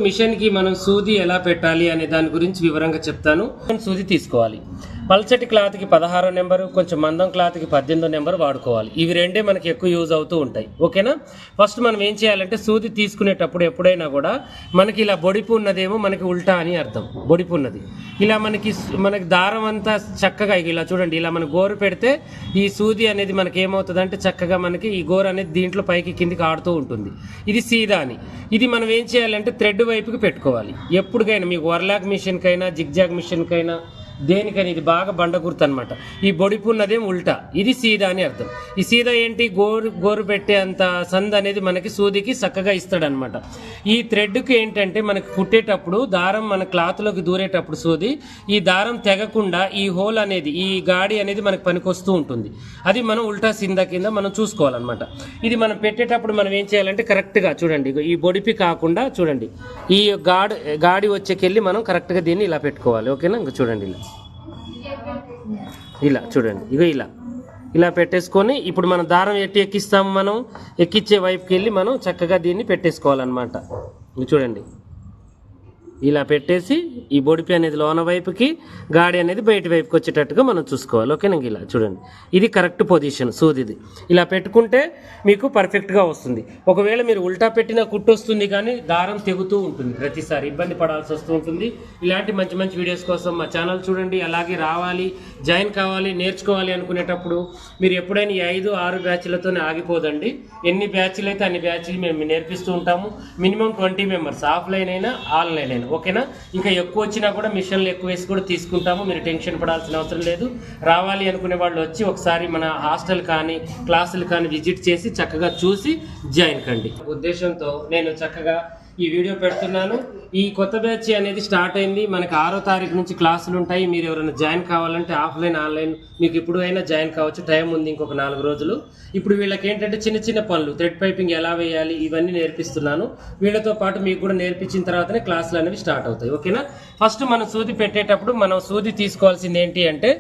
Machine కి మనం సూది ఎలా పెట్టాలి అనే దాని గురించి వివరంగా చెప్తాను. సూది తీసుకోవాలి. పల్చటి క్లాత్ కి 16 నెంబరు, కొంచెం మందం క్లాత్ కి 18 నెంబర్ వాడుకోవాలి. ఇవి రెండే మనకి ఎక్కువ యూజ్ అవుతూ ఉంటాయి. ఓకేనా? ఫస్ట్ మనం ఏం చేయాలంటే సూది తీసుకునేటప్పుడు ఎప్పుడైనా కూడా మనకి ఇలా బొడిపు ఉన్నదేమో మనకి ఉల్టా అని అర్థం. బొడిపు ఉన్నది ఇలా మనకి దారం అంతా చక్కగా ఇలా చూడండి, ఇలా మన గోరు పెడితే ఈ సూది అనేది మనకి ఏమవుతుంది అంటే చక్కగా మనకి ఈ గోరు అనేది దీంట్లో పైకి కిందికి ఆడుతూ ఉంటుంది. ఇది సీదా అని. ఇది మనం ఏం చేయాలంటే థ్రెడ్ వైపుకి పెట్టుకోవాలి. ఎప్పటికైనా మీకు వర్లాక్ మిషన్ కైనా జిగ్జాగ్ మిషన్ కైనా దేనికని ఇది బాగా బండ గుర్తు అనమాట. ఈ బొడిపు ఉన్నదేం ఉల్టా, ఇది సీదా అని అర్థం. ఈ సీదా ఏంటి, గోరు పెట్టే అంత సంద్ అనేది మనకి సూదికి చక్కగా ఇస్తాడనమాట. ఈ థ్రెడ్కి ఏంటంటే మనకి కుట్టేటప్పుడు దారం మన క్లాత్లోకి దూరేటప్పుడు సూది ఈ దారం తెగకుండా ఈ హోల్ అనేది ఈ గాడి అనేది మనకి పనికొస్తూ ఉంటుంది. అది మనం ఉల్టా సిందా కింద మనం చూసుకోవాలన్నమాట. ఇది మనం పెట్టేటప్పుడు మనం ఏం చేయాలంటే కరెక్ట్గా చూడండి, ఈ బొడిపి కాకుండా చూడండి ఈ గాడి వచ్చేకెళ్ళి మనం కరెక్ట్గా దీన్ని ఇలా పెట్టుకోవాలి. ఓకేనా? ఇంకా చూడండి ఇలా చూడండి, ఇలా పెట్టేసుకొని ఇప్పుడు మనం దారం ఎక్కిస్తాము, మనం ఎక్కించే వైపుకి వెళ్ళి మనం చక్కగా దీన్ని పెట్టేసుకోవాలన్నమాట. చూడండి ఇలా పెట్టేసి ఈ బొడిపి అనేది లోన వైపుకి, గాడి అనేది బయట వైపుకి వచ్చేటట్టుగా మనం చూసుకోవాలి. ఓకేనా? ఇలా చూడండి, ఇది కరెక్ట్ పొజిషన్ సూదిది. ఇలా పెట్టుకుంటే మీకు పర్ఫెక్ట్గా వస్తుంది. ఒకవేళ మీరు ఉల్టా పెట్టినా కుట్టు వస్తుంది, కానీ దారం తెగుతూ ఉంటుంది, ప్రతిసారి ఇబ్బంది పడాల్సి వస్తూ ఉంటుంది. ఇలాంటి మంచి మంచి వీడియోస్ కోసం మా ఛానల్ చూడండి. అలాగే రావాలి, జాయిన్ కావాలి, నేర్చుకోవాలి అనుకునేటప్పుడు మీరు ఎప్పుడైనా 5-6 బ్యాచ్లతోనే ఆగిపోదండి. ఎన్ని బ్యాచ్లు అయితే అన్ని బ్యాచ్లు మేము నేర్పిస్తూ ఉంటాము. మినిమం 20 మెంబర్స్, ఆఫ్లైన్ అయినా ఆన్లైన్ అయినా. ఓకేనా? ఇంకా ఎక్కువ వచ్చినా కూడా మిషన్లు ఎక్కువ వేసి కూడా తీసుకుంటాము. మీరు టెన్షన్ పడాల్సిన అవసరం లేదు. రావాలి అనుకునే వాళ్ళు వచ్చి ఒకసారి మన హాస్టల్ కానీ క్లాసులు కానీ విజిట్ చేసి చక్కగా చూసి జాయిన్ కండి. ఉద్దేశంతో నేను చక్కగా ఈ వీడియో పెడుతున్నాను. ఈ కొత్త బ్యాచ్ అనేది స్టార్ట్ అయింది. మనకి 6వ తారీఖు నుంచి క్లాసులు ఉంటాయి. మీరు ఎవరైనా జాయిన్ కావాలంటే ఆఫ్లైన్ ఆన్లైన్ మీకు ఇప్పుడు అయినా జాయిన్ కావచ్చు. టైం ఉంది, ఇంకొక 4 రోజులు. ఇప్పుడు వీళ్ళకి ఏంటంటే చిన్న చిన్న పనులు, థ్రెడ్ పైపింగ్ ఎలా వేయాలి ఇవన్నీ నేర్పిస్తున్నాను. వీళ్ళతో పాటు మీకు కూడా నేర్పించిన తర్వాతనే క్లాసులు అనేవి స్టార్ట్ అవుతాయి. ఓకేనా? ఫస్ట్ మనం సూది పెట్టేటప్పుడు మనం సూది తీసుకోవాల్సింది ఏంటి అంటే